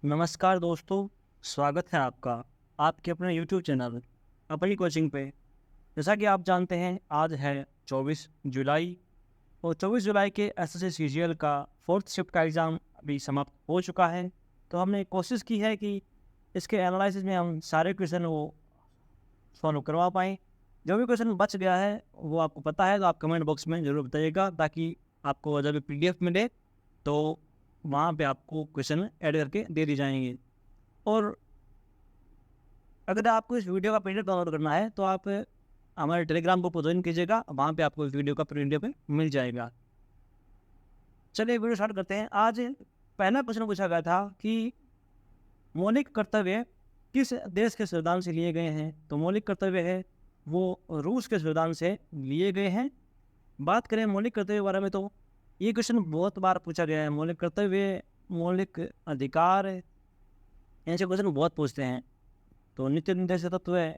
नमस्कार दोस्तों, स्वागत है आपका आपके अपने यूट्यूब चैनल अपनी कोचिंग पे। जैसा कि आप जानते हैं आज है 24 जुलाई और 24 जुलाई के एसएससी सीजीएल का 4th शिफ्ट का एग्ज़ाम अभी समाप्त हो चुका है। तो हमने कोशिश की है कि इसके एनालिसिस में हम सारे क्वेश्चन वो सॉल्व करवा पाएँ। जो भी क्वेश्चन बच गया है वो आपको पता है तो आप कमेंट बॉक्स में ज़रूर बताइएगा, ताकि आपको जब भी पीडीएफ मिले तो वहाँ पे आपको क्वेश्चन ऐड करके दे दी जाएंगे। और अगर आपको इस वीडियो का पीडीएफ डाउनलोड करना है तो आप हमारे टेलीग्राम ग्रुप को ज्वाइन कीजिएगा, वहाँ पे आपको इस वीडियो का पीडीएफ मिल जाएगा। चलिए वीडियो स्टार्ट करते हैं। आज पहला क्वेश्चन पूछा गया था कि मौलिक कर्तव्य किस देश के संविधान से लिए गए हैं। तो मौलिक कर्तव्य है वो रूस के संविधान से लिए गए हैं। बात करें मौलिक कर्तव्य के बारे में तो ये क्वेश्चन बहुत बार पूछा गया है। मौलिक कर्तव्य, मौलिक अधिकार, ऐसे क्वेश्चन बहुत पूछते हैं। तो नित्य निर्देश तत्व है,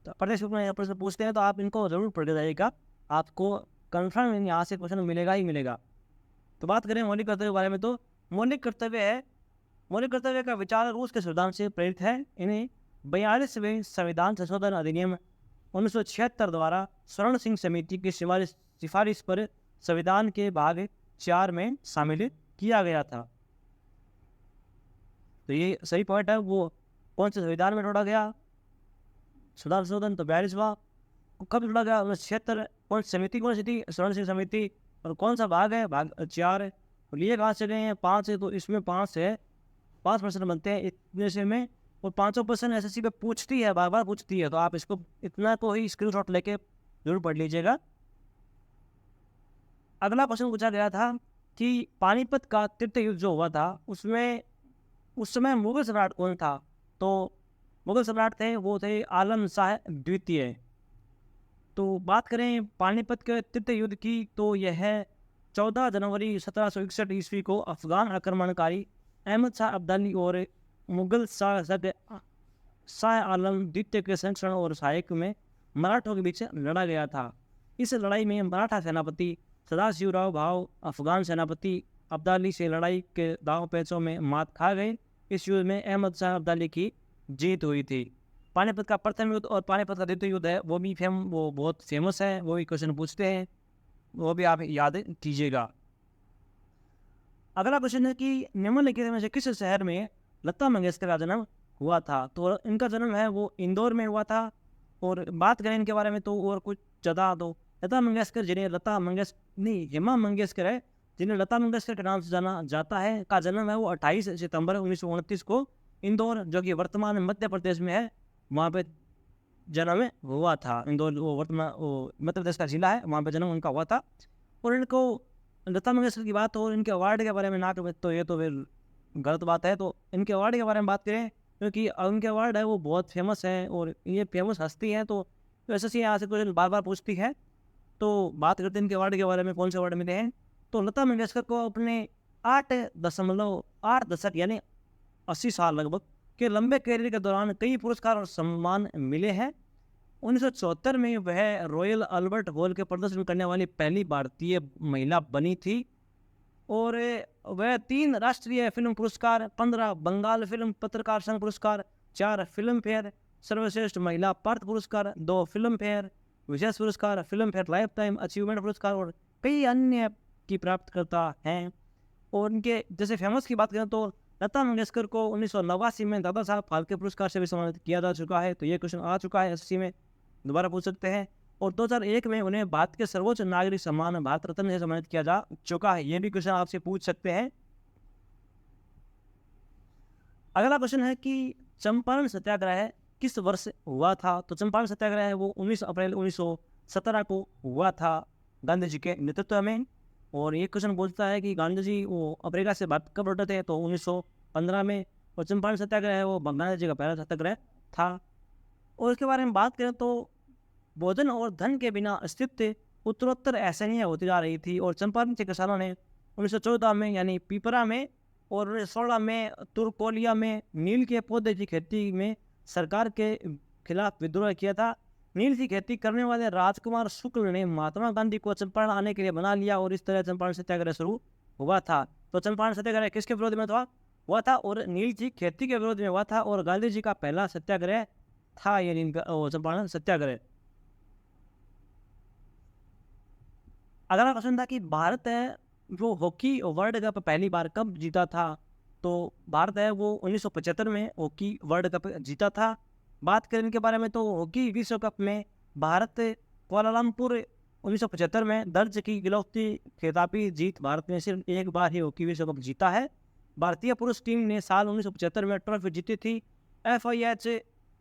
तो प्रत्येक में यहाँ पर से पूछते हैं तो आप इनको जरूर पढ़ के जाइएगा, आपको कन्फर्म यहाँ से क्वेश्चन मिलेगा ही मिलेगा। तो बात करें मौलिक कर्तव्य के बारे में तो मौलिक कर्तव्य है, मौलिक कर्तव्य का विचार रूस के संविधान से प्रेरित है। इन्हें 42वें संविधान संशोधन अधिनियम 1976 द्वारा स्वर्ण सिंह समिति की सिफारिश पर संविधान के भाग 4 में शामिल किया गया था। तो ये सही पॉइंट है। वो कौन से संविधान में जोड़ा गया? सुधार संशोधन तो 42वां कब जोड़ा गया? 1976। कौन समिति, कौन सी थी? स्वर्ण सिंह समिति। और कौन सा भाग है? भाग 4 है। और लिए कहाँ से गए हैं? 5 है, तो इसमें 5 है, 5% बनते हैं इतने से में। और 500% एसएससी पे पूछती है, बार बार पूछती है, तो आप इसको इतना को ही स्क्रीनशॉट लेके जरूर पढ़ लीजिएगा। अगला क्वेश्चन पूछा गया था कि पानीपत का तृतीय युद्ध जो हुआ था उसमें उस समय मुगल सम्राट कौन था? तो मुगल सम्राट थे वो थे आलम शाह द्वितीय। तो बात करें पानीपत के तृतीय युद्ध की तो यह है 14 जनवरी 1761 ईस्वी को अफगान आक्रमणकारी अहमद शाह अब्दाली और मुगल शाह आलम द्वितीय के संरक्षण और सहायक में मराठों के बीच लड़ा गया था। इस लड़ाई में मराठा सेनापति सदाशिवराव भाव अफगान सेनापति अब्दाली से लड़ाई के दांव पेचों में मात खा गए। इस युद्ध में अहमद शाह अब्दाली की जीत हुई थी। पानीपत का प्रथम युद्ध और पानीपत का द्वितीय युद्ध है वो बहुत फेमस है, वो भी क्वेश्चन पूछते हैं, वो भी आप याद कीजिएगा। अगला क्वेश्चन है कि निम्नलिखित में से किस शहर में लता मंगेशकर का जन्म हुआ था? तो इनका जन्म है वो इंदौर में हुआ था। और बात करें इनके बारे में तो और कुछ ज़्यादा, तो लता मंगेशकर जिन्हें हेमा मंगेशकर है, जिन्हें लता मंगेशकर के नाम से जाना जाता है, का जन्म है वो 28 सितंबर 1929 को इंदौर, जो कि वर्तमान मध्य प्रदेश में है, वहाँ पे जन्म हुआ था। इंदौर वो वर्तमान वो मध्य प्रदेश का जिला है, वहाँ पे जन्म उनका हुआ था। और इनको लता मंगेशकर की बात और इनके अवार्ड के बारे में ना करें तो ये तो फिर गलत बात है। तो इनके अवार्ड के बारे में बात करें, क्योंकि उनके अवार्ड है वो बहुत फेमस है और ये फेमस हस्ती है, तो ऐसे यहाँ से क्वेश्चन बार बार पूछती है। तो बात करते हैं इनके अवार्ड के बारे में, कौन से अवार्ड मिले हैं। तो लता मंगेशकर को अपने 8 दशक यानी 80 साल लगभग के लंबे करियर के दौरान कई पुरस्कार और सम्मान मिले हैं। 1974 में वह रॉयल अल्बर्ट हॉल के प्रदर्शन करने वाली पहली भारतीय महिला बनी थी। और वह 3 राष्ट्रीय फिल्म पुरस्कार, 15 बंगाल फिल्म पत्रकार संघ पुरस्कार, 4 फिल्म फेयर सर्वश्रेष्ठ महिला पात्र पुरस्कार, 2 फिल्म फेयर विशेष पुरस्कार, film fair life time achievement पुरस्कार और कई अन्य की प्राप्तकर्ता हैं। और उनके जैसे फेमस की बात करें तो लता मंगेशकर को 1989 में दादा साहब फाल्के पुरस्कार से भी सम्मानित किया जा चुका है। तो ये क्वेश्चन आ चुका है एसएससी में, दोबारा पूछ सकते हैं। और 2001 में उन्हें भारत के सर्वोच्च नागरिक सम्मान भारत रत्न से सम्मानित किया जा चुका है। ये भी क्वेश्चन आपसे पूछ सकते हैं। अगला क्वेश्चन है कि चंपारण सत्याग्रह किस वर्ष हुआ था? तो चंपारण सत्याग्रह है वो 19 अप्रैल 1917 को हुआ था गांधी जी के नेतृत्व में। और ये क्वेश्चन बोलता है कि गांधी जी वो अफ्रीका से भारत कब लौटे थे? तो 1915 में। और चंपारण सत्याग्रह है वो गांधी जी का पहला सत्याग्रह था। और इसके बारे में बात करें तो भोजन और धन के बिना अस्तित्व उत्तरोत्तर असहनीय होती जा रही थी। और चंपारण के किसानों ने 1914 में यानी पीपरा में और 1916 में तुरकोलिया में नील के पौधे की खेती में सरकार के खिलाफ विद्रोह किया था। नील की खेती करने वाले राजकुमार शुक्ल ने महात्मा गांधी को चंपारण आने के लिए बना लिया और इस तरह चंपारण सत्याग्रह शुरू हुआ था। तो चंपारण सत्याग्रह किसके विरोध में था? हुआ था और नील जी खेती के विरोध में हुआ था और गांधी जी का पहला सत्याग्रह था ये नील चंपारण सत्याग्रह। अगला क्वेश्चन था कि भारत है वो हॉकी वर्ल्ड कप पहली बार कब जीता था? तो भारत है वो 1975 में हॉकी वर्ल्ड कप जीता था। बात करें इनके बारे में तो हॉकी विश्व कप में भारत कुआलालंपुर 1975 में दर्ज की गिलौती खिताबी जीत। भारत ने सिर्फ एक बार ही हॉकी विश्व कप जीता है। भारतीय पुरुष टीम ने साल 1975 में ट्रॉफी जीती थी। FIH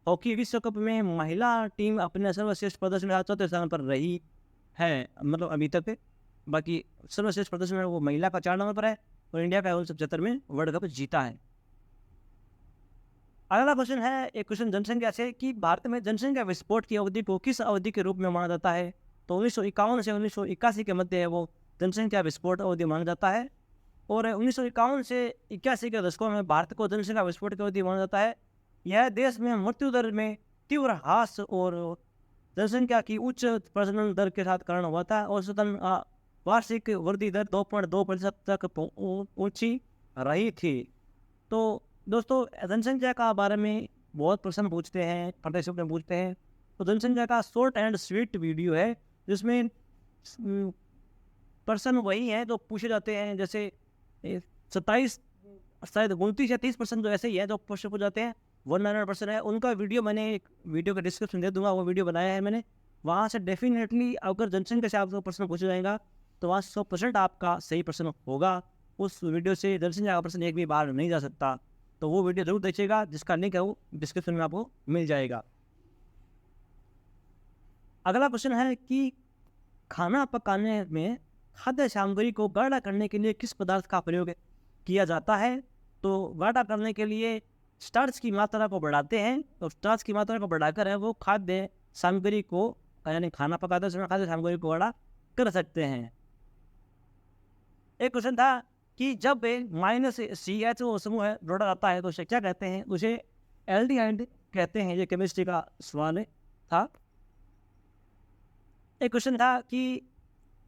हॉकी विश्व कप में महिला टीम अपने सर्वश्रेष्ठ प्रदर्शन के साथ चौथे स्थान पर रही है, मतलब अभी तक। बाकी सर्वश्रेष्ठ प्रदर्शन में वो महिला का 4 नंबर पर है और इंडिया का 1975 में वर्ल्ड कप जीता है। अगला क्वेश्चन है एक क्वेश्चन जनसंख्या से कि भारत में जनसंख्या विस्फोट की अवधि को किस अवधि के रूप में माना जाता है? तो 1951 से 1981 के मध्य है वो जनसंख्या विस्फोट अवधि माना जाता है। और 1951 से 81 के दशकों में भारत को जनसंख्या विस्फोट की अवधि माना जाता है। यह देश में मृत्यु दर में तीव्र ह्रास और जनसंख्या की उच्च प्रजनन दर के साथ कारण हुआ था। औसतन वार्षिक वृद्धि दर 2.2% तक ऊंची रही थी। तो दोस्तों जनसंख्या का बारे में बहुत प्रश्न पूछते हैं, पार्टिसिपेंट में पूछते हैं। तो जनसंख्या का शॉर्ट एंड स्वीट वीडियो है जिसमें प्रश्न वही हैं जो पूछे जाते हैं। जैसे 27 शायद 29 या 30% जो ऐसे ही है जो प्रश्न पूछ जाते हैं 100% है। उनका वीडियो मैंने एक वीडियो का डिस्क्रिप्शन दे दूंगा, वो वीडियो बनाया है मैंने। वहाँ से डेफिनेटली अगर जनसंख्या से आपको प्रश्न पूछा जाएगा तो वहाँ 100% आपका सही प्रश्न होगा। उस वीडियो से जनसंख्या का प्रश्न एक भी बाहर नहीं जा सकता। तो वो वीडियो जरूर देखिएगा, जिसका लिंक है वो डिस्क्रिप्शन में आपको मिल जाएगा। अगला क्वेश्चन है कि खाना पकाने में खाद्य सामग्री को गाढ़ा करने के लिए किस पदार्थ का प्रयोग किया जाता है? तो गाढ़ा करने के लिए स्टार्च की मात्रा को बढ़ाते हैं। तो स्टार्च की मात्रा को बढ़ाकर है वो खाद्य सामग्री को यानी खाना पकाते समय खाद्य सामग्री को गाढ़ा कर सकते हैं। एक क्वेश्चन था कि जब -CH समूह है जोड़ा जाता है तो उसे क्या कहते हैं? उसे एल्डिहाइड कहते हैं। ये केमिस्ट्री का सवाल था। एक क्वेश्चन था कि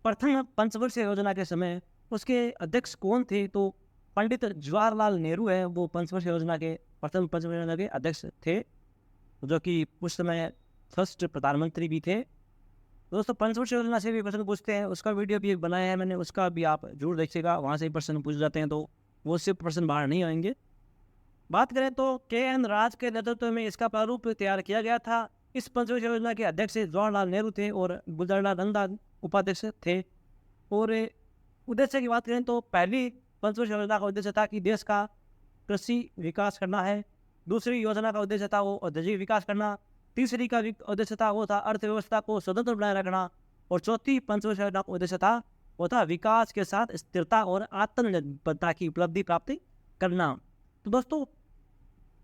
प्रथम पंचवर्षीय योजना के समय उसके अध्यक्ष कौन थे? तो पंडित जवाहरलाल नेहरू है वो पंचवर्षीय योजना के प्रथम पंचवर्षीय योजना के अध्यक्ष थे, जो कि उस समय फर्स्ट प्रधानमंत्री भी थे। दोस्तों पंचवर्षीय योजना से भी प्रश्न पूछते हैं, उसका वीडियो भी एक बनाया है मैंने, उसका भी आप जरूर देखिएगा। वहाँ से भी प्रश्न पूछ जाते हैं तो वो सिर्फ प्रश्न बाहर नहीं आएंगे। बात करें तो KN राज के नेतृत्व में इसका प्रारूप तैयार किया गया था। इस पंचवर्षीय योजना के अध्यक्ष जवाहरलाल नेहरू थे और गुलजारीलाल नंदा उपाध्यक्ष थे। और उद्देश्य की बात करें तो पहली पंचवर्षीय योजना का उद्देश्य था कि देश का कृषि विकास करना है। दूसरी योजना का उद्देश्य था वो औद्योगिक विकास करना। तीसरी का उद्देश्य था वो था अर्थव्यवस्था को स्वतंत्र बनाए रखना। और चौथी पंचवर्षीय योजना का उद्देश्य था वो था विकास के साथ स्थिरता और आत्मनिर्भरता की उपलब्धि प्राप्ति करना। तो दोस्तों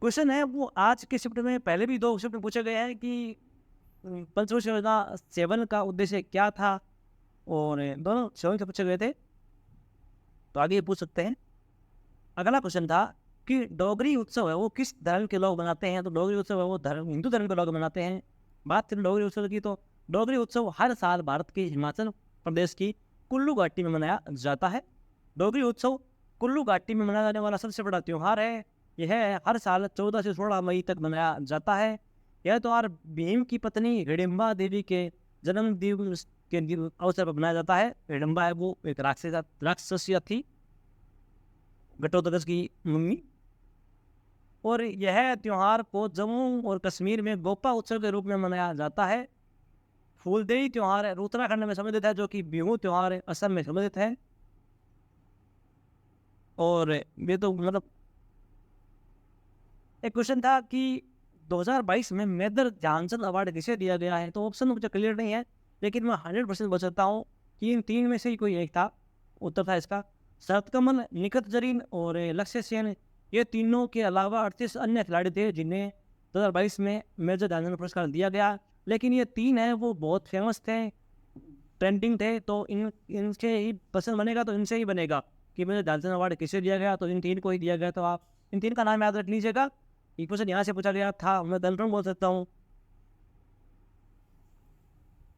क्वेश्चन है वो आज के शिफ्ट में पहले भी 2 शिफ्ट में पूछे गए हैं कि पंचवर्षीय योजना 7 का उद्देश्य क्या था, और दोनों 7 से पूछे गए थे, तो आगे पूछ सकते हैं। अगला क्वेश्चन था कि डोगरी उत्सव है वो किस धर्म के लोग मनाते हैं? तो डोगरी उत्सव है वो हिंदू धर्म के लोग मनाते हैं। बात करें डोगरी उत्सव की तो डोगरी उत्सव हर साल भारत के हिमाचल प्रदेश की कुल्लू घाटी में मनाया जाता है। डोगरी उत्सव कुल्लू घाटी में मनाया जाने वाला सबसे बड़ा त्यौहार है। यह हर साल 14 से 16 मई तक मनाया जाता है। यह त्यौहार भीम की पत्नी हिडिंबा देवी के जन्म दिवस के अवसर पर मनाया जाता है। हिडिंबा है वो एक राक्षसिया थी, घटोत्कच की मम्मी। और यह त्यौहार को जम्मू और कश्मीर में गोपा उत्सव के रूप में मनाया जाता है। फूलदेई त्यौहार है उत्तराखंड में संबंधित है, जो कि बिहू त्यौहार है असम में संबंधित है। और ये तो मतलब एक क्वेश्चन था कि 2022 में मेजर ध्यानचंद अवार्ड किसे दिया गया है? तो ऑप्शन मुझे क्लियर नहीं है, लेकिन मैं 100% बता सकता हूँ कि इन 3 में से ही कोई एक था उत्तर था इसका। शरत कमल, निखत जरीन और लक्ष्य सेन, ये तीनों के अलावा 38 अन्य खिलाड़ी थे जिन्हें 2022 में मेजर ध्यानचंद पुरस्कार दिया गया। लेकिन ये 3 हैं वो बहुत फेमस थे, ट्रेंडिंग थे, तो इनसे ही पसंद बनेगा तो इनसे ही बनेगा कि मेजर ध्यानचंद अवार्ड किसे दिया गया, तो इन 3 को ही दिया गया। तो आप इन 3 का नाम याद रख लीजिएगा। एक क्वेश्चन यहाँ से पूछा गया था, मैं कंफर्म बोल सकता हूँ।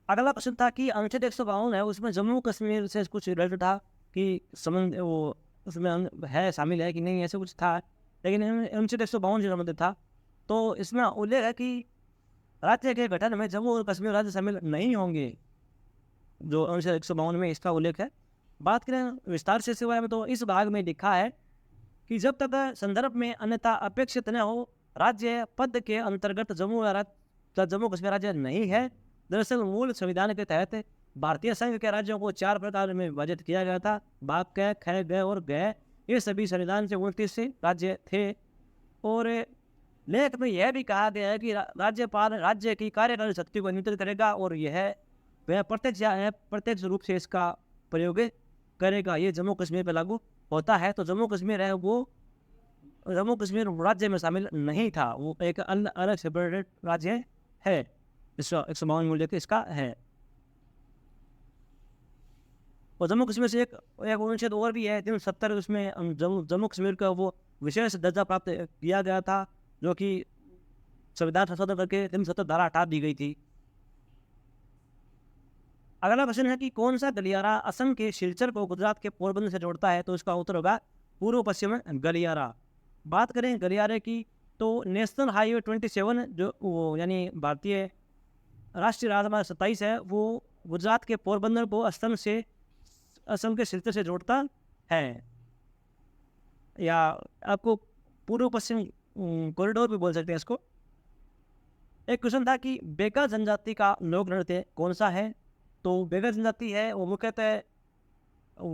अगला प्रश्न था कि अनुच्छेद 152 है उसमें जम्मू कश्मीर से कुछ रिलेटेड था कि संबंध वो उसमें है शामिल है कि नहीं, ऐसे कुछ था, लेकिन अनुच्छेद 152 से संबंधित था। तो इसमें उल्लेख है कि राज्य के गठन में जम्मू और कश्मीर राज्य शामिल नहीं होंगे, जो अनुच्छेद 152 में इसका उल्लेख है। बात करें विस्तार से इसके बारे में, तो इस भाग में लिखा है कि जब तक संदर्भ में अन्यथा अपेक्षित न हो, राज्य पद के अंतर्गत जम्मू कश्मीर राज्य नहीं है। दरअसल मूल संविधान के तहत भारतीय संघ के राज्यों को 4 प्रकार में विभाजित किया गया था। बाग, क, ख, ग और ग, ये सभी संविधान से 29 राज्य थे। और लेख में यह भी कहा गया है कि राज्यपाल राज्य की कार्यकारी शक्ति को नियंत्रित करेगा और यह वह प्रत्यक्ष या अप्रत्यक्ष रूप से इसका प्रयोग करेगा। ये जम्मू कश्मीर पर लागू होता है। तो जम्मू कश्मीर है वो जम्मू कश्मीर राज्य में शामिल नहीं था, वो एक अलग सेपरेटेड राज्य है। इसका 152 मूल्य के इसका है। और जम्मू कश्मीर से एक अनुच्छेद और भी है 370, उसमें जम्मू कश्मीर का वो विशेष दर्जा प्राप्त किया गया था, जो कि संविधान संशोधन करके 370 धारा हटा दी गई थी। अगला प्रश्न है कि कौन सा गलियारा असम के सिलचर को गुजरात के पोरबंदर से जोड़ता है, तो इसका उत्तर होगा पूर्व पश्चिम गलियारा। बात करें गलियारे की, तो नेशनल हाईवे 27 जो वो यानी भारतीय राष्ट्रीय राजमार्ग 27 है, वो गुजरात के पोरबंदर को असम के सिलचर से जोड़ता है, या आपको पूर्व पश्चिम कॉरिडोर भी बोल सकते हैं इसको। एक क्वेश्चन था कि बेगा जनजाति का लोक नृत्य कौन सा है, तो बेगा जनजाति है वो मुख्यतः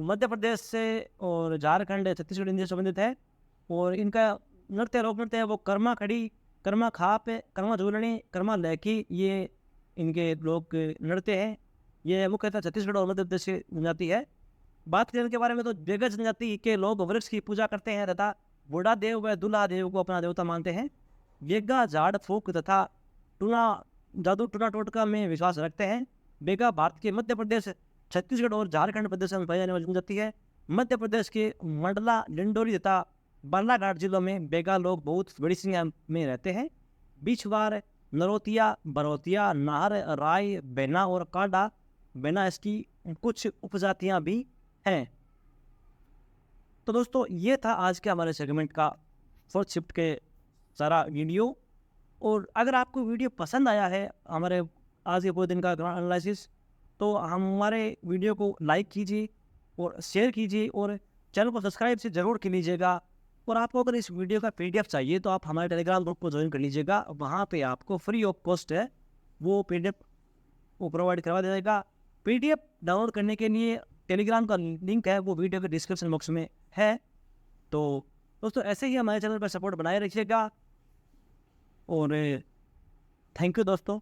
मध्य प्रदेश से और झारखंड, छत्तीसगढ़ इनसे संबंधित है। और इनका लोक नृत्य है वो कर्मा खड़ी, कर्मा खाप, कर्मा झूलनी, कर्मा लहकी, ये इनके लोक नृत्य हैं। ये मुख्यतः छत्तीसगढ़ और मध्य प्रदेश की जनजाति है। बात करें इनके बारे में, तो बेगा जनजाति के लोग वृक्ष की पूजा करते हैं तथा बूढ़ा देव व दूल्हा देव को अपना देवता मानते हैं। बेगा झाड़ फूक तथा जादू टूना टोटका में विश्वास रखते हैं। बेगा भारत के मध्य प्रदेश, छत्तीसगढ़ और झारखंड प्रदेश में पाई जाने वाली जनजाति है। मध्य प्रदेश के मंडला, डिंडोरी तथा बालाघाट जिलों में बेगा लोग बहुत बड़ी संख्या में रहते हैं। बिछवार, नरोतिया, बरोतिया, नाहर, राय, बेना और काडा बेना इसकी कुछ उपजातियां भी हैं। तो दोस्तों ये था आज के हमारे सेगमेंट का फोर्थ शिफ्ट के सारा वीडियो। और अगर आपको वीडियो पसंद आया है हमारे आज के पूरे दिन का ग्राउंड एनालिसिस, तो हमारे वीडियो को लाइक कीजिए और शेयर कीजिए और चैनल को सब्सक्राइब से ज़रूर कर लीजिएगा। और आपको अगर इस वीडियो का PDF चाहिए तो आप हमारे टेलीग्राम ग्रुप को ज्वाइन कर लीजिएगा। वहाँ पे आपको फ्री ऑफ कॉस्ट है वो PDF वो प्रोवाइड करवा देगा। PDF डाउनलोड करने के लिए टेलीग्राम का लिंक है वो वीडियो के डिस्क्रिप्शन बॉक्स में है। तो दोस्तों ऐसे ही हमारे चैनल पर सपोर्ट बनाए रखिएगा और थैंक यू दोस्तों।